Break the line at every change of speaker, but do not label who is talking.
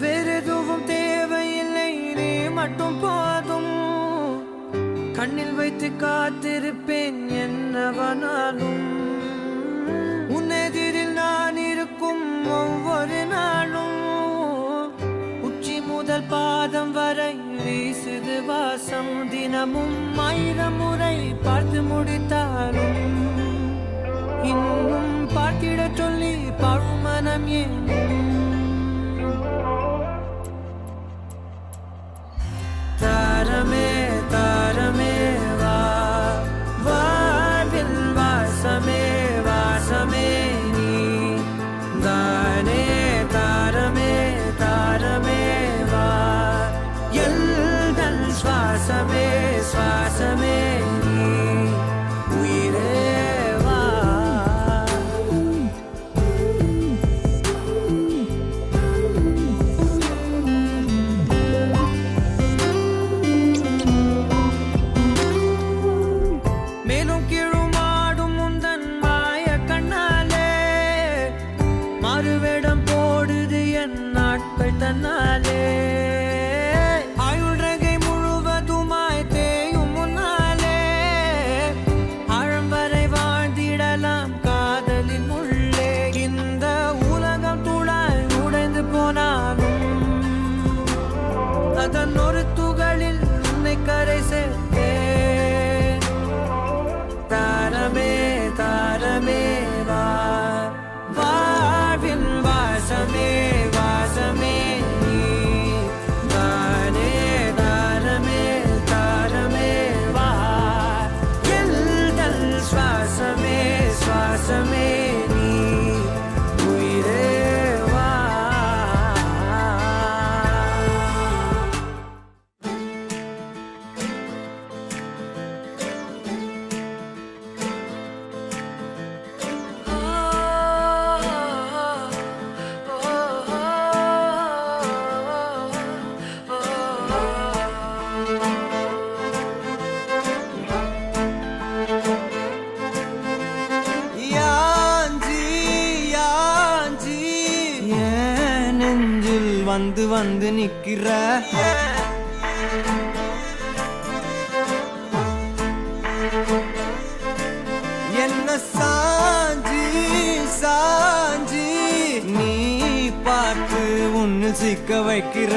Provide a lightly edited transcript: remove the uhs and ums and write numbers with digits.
வேறெதுவும் தேவையில்லை, நீ மட்டும் போதும். கண்ணில் வைத்து காத்திருப்பேன் என்னவனாலும். உன்னெதிரில் நான் இருக்கும் ஒவ்வொரு நாளும். உச்சி முதல் பாதம் வரை வீசுது வாசம். தினமும் 1000 முறை பார்த்து முடித்தாலும் இன்னும் பார்த்திட சொல்லி பழுமனம் ஏன்? தாரமே தாரமே வா, வாழ்வில் வாசமே வாசமே நீ தானே. தாரமே தாரமே வா, எல்தல் சுவாசமே சுவாசமே நீ உயிரே. மறுவேடம் போடுது என் நாட்கள் தன்னாலே. ஆயுள் ரகை முழுவதுமாய் தேயும் முன்னாலே. ஆழம் வரை வாழ்ந்திடலாம் காதலின் உள்ளே. இந்த உலகம் துளாய் உடைந்து போனாலும் அதன் ஒரு துகளில் உன்னை கரை சேர்த்தேன். தாரமே தாரமே வா, வாழ்வில் வாசமே வாசமே நீ தானே. தாரமே தாரமே வா, எல்தல் சுவாசமே சுவாசமே நீ உயிரே வா. வந்து வந்து நிக்கிற என்ன சாஞ்சி சாஞ்சி நீ பார்த்து உன்னு சிக்க வைக்கிற.